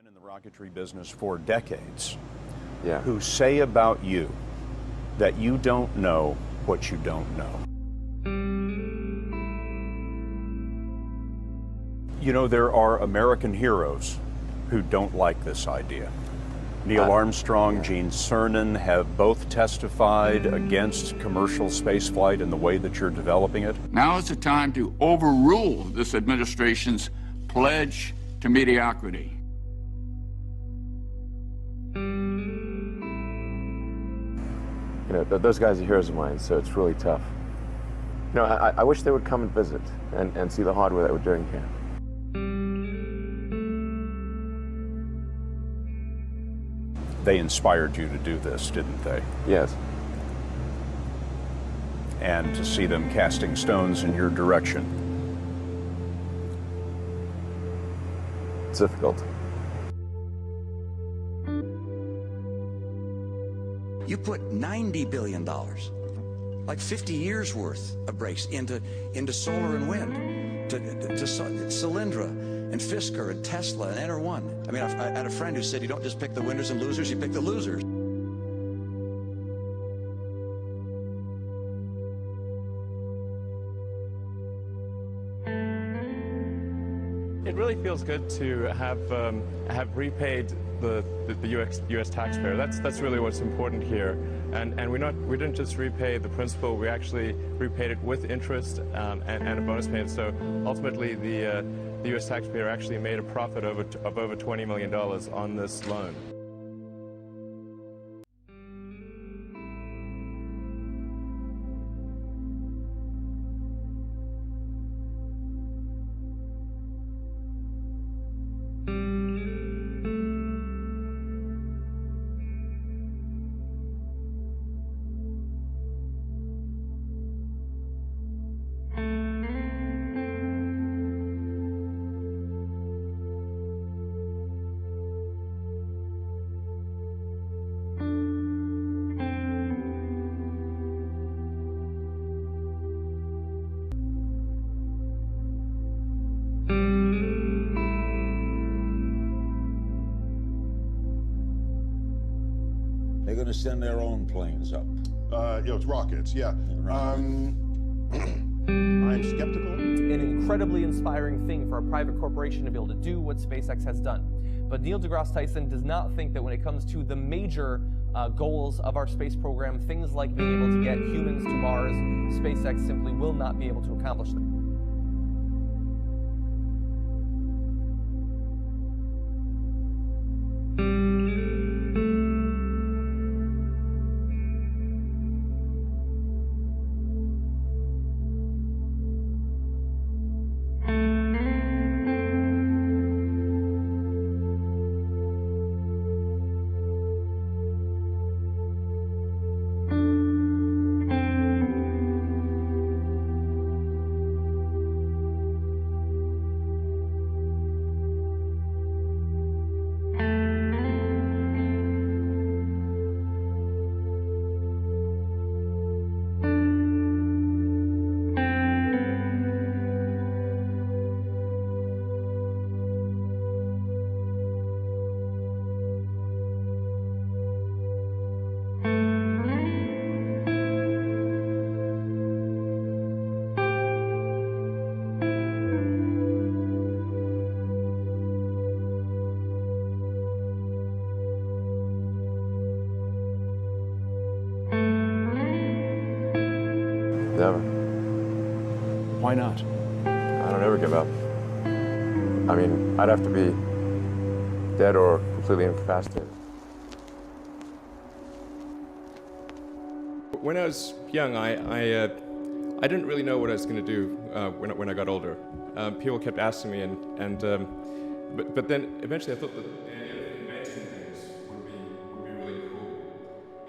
been in the rocketry business for decades, Yeah. who say about you that you don't know what you don't know. You know, there are American heroes who don't like this idea. Neil Armstrong, Gene Cernan have both testified against commercial spaceflight and the way that you're developing it. Now is the time to overrule this administration's pledge to mediocrity. You know, those guys are heroes of mine, so it's really tough. You know, I wish they would come and visit and see the hardware that we're doing here. They inspired you to do this, didn't they? Yes. And to see them casting stones in your direction. It's difficult. You put $90 billion, like 50 years worth of brakes into solar and wind, to Solyndra and Fisker and Tesla and Enter1. I mean, I had a friend who said you don't just pick the winners and losers, you pick the losers. It really feels good to have repaid the U.S. taxpayer. That's really what's important here. And we didn't just repay the principal. We actually repaid it with interest and a bonus payment. So ultimately, the U.S. taxpayer actually made a profit of over $20 million on this loan. They're going to send their own planes up. It's rockets, yeah. I'm skeptical. An incredibly inspiring thing for a private corporation to be able to do what SpaceX has done. But Neil deGrasse Tyson does not think that when it comes to the major goals of our space program, things like being able to get humans to Mars, SpaceX simply will not be able to accomplish them. Never. Why not? I don't ever give up. I mean, I'd have to be dead or completely incapacitated. When I was young, I didn't really know what I was going to do when I got older. People kept asking me, but then eventually I thought that inventing things would be really cool.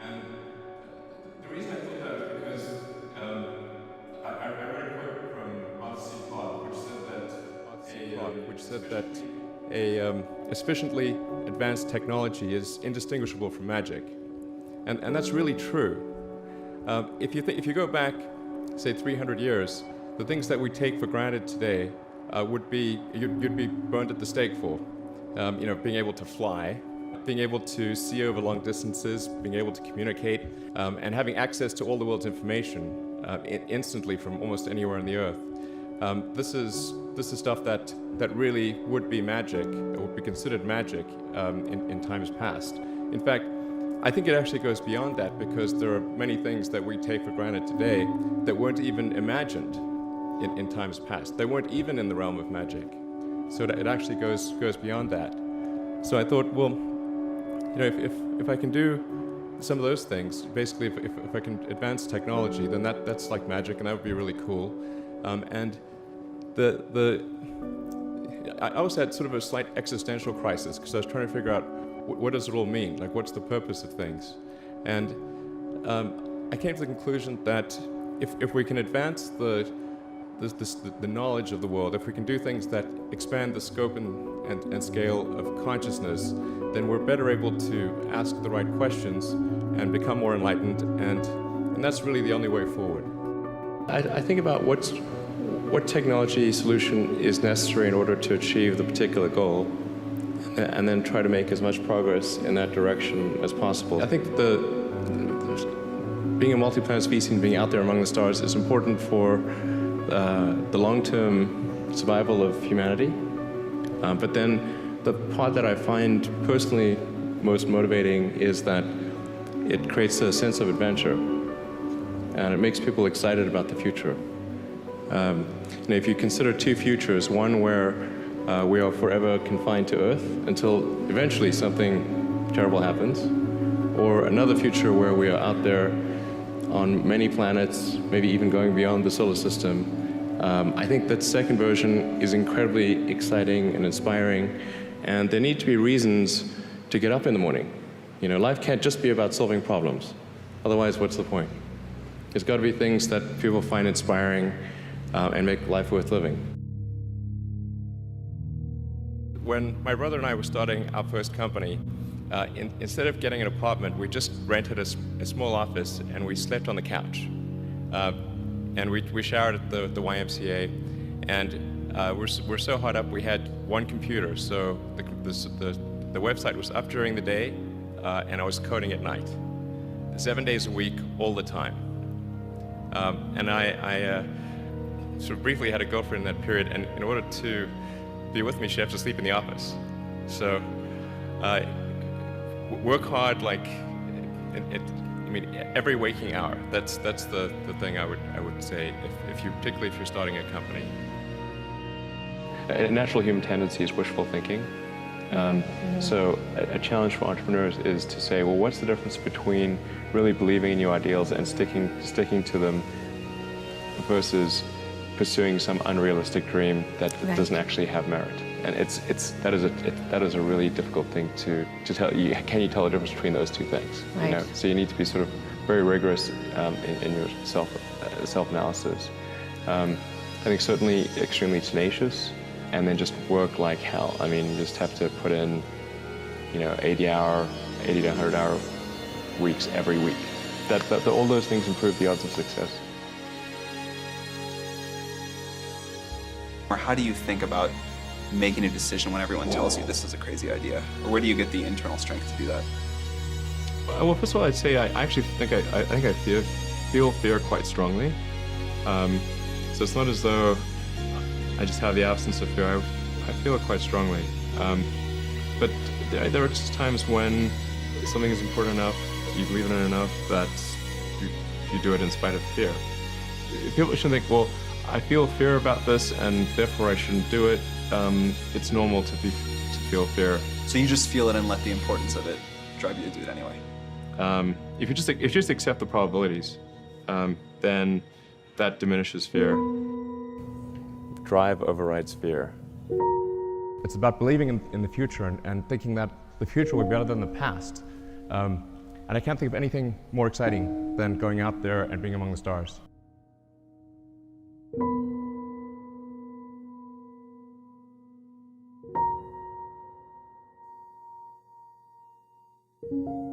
And the reason I thought that was because I read a quote from Arthur C. Clarke, which said that a sufficiently advanced technology is indistinguishable from magic, and that's really true. If you go back, say 300 years, the things that we take for granted today you'd be burned at the stake for. being able to fly, being able to see over long distances, being able to communicate, and having access to all the world's information instantly from almost anywhere on the earth. This is stuff that really would be magic, or would be considered magic in times past. In fact, I think it actually goes beyond that, because there are many things that we take for granted today that weren't even imagined in times past. They weren't even in the realm of magic. So it actually goes beyond that. So I thought, well, if I can do some of those things, basically if I can advance technology, then that's like magic, and that would be really cool. And I also had sort of a slight existential crisis, because I was trying to figure out what does it all mean? Like, what's the purpose of things? And I came to the conclusion that if we can advance the knowledge of the world, if we can do things that expand the scope and scale of consciousness, then we're better able to ask the right questions and become more enlightened, and that's really the only way forward. I think about what technology solution is necessary in order to achieve the particular goal, and then try to make as much progress in that direction as possible. I think being a multi-planet species and being out there among the stars is important for the long-term survival of humanity. But then the part that I find personally most motivating is that it creates a sense of adventure, and it makes people excited about the future. If you consider two futures, one where we are forever confined to Earth until eventually something terrible happens, or another future where we are out there on many planets, maybe even going beyond the solar system, I think that second version is incredibly exciting and inspiring, and there need to be reasons to get up in the morning. Life can't just be about solving problems. Otherwise, what's the point? There's got to be things that people find inspiring and make life worth living. When my brother and I were starting our first company, instead of getting an apartment, we just rented a small office and we slept on the couch. And we showered at the YMCA, and we're so hot up we had one computer, so the website was up during the day, and I was coding at night, 7 days a week, all the time. And I sort of briefly had a girlfriend in that period, and in order to be with me, she had to sleep in the office. So work hard, like every waking hour. That's the thing I would say, particularly if you're starting a company. A natural human tendency is wishful thinking. So a challenge for entrepreneurs is to say, well, what's the difference between really believing in your ideals and sticking to them versus pursuing some unrealistic dream that doesn't actually have merit? And that is a really difficult thing to tell you. Can you tell the difference between those two things? Right. So you need to be sort of very rigorous in your self-analysis. I think certainly extremely tenacious, and then just work like hell. I mean, you just have to put in, 80 to 100-hour weeks every week. All those things improve the odds of success. Or how do you think about making a decision when everyone tells you this is a crazy idea? Or where do you get the internal strength to do that? Well, first of all, I'd say I actually think I feel fear quite strongly. So it's not as though I just have the absence of fear. I feel it quite strongly. But there are just times when something is important enough, you believe in it enough, that you do it in spite of fear. People shouldn't think, well, I feel fear about this and therefore I shouldn't do it. It's normal to feel fear. So you just feel it and let the importance of it drive you to do it anyway? If you just accept the probabilities, then that diminishes fear. Drive overrides fear. It's about believing in the future and thinking that the future will be better than the past. And I can't think of anything more exciting than going out there and being among the stars. Thank you.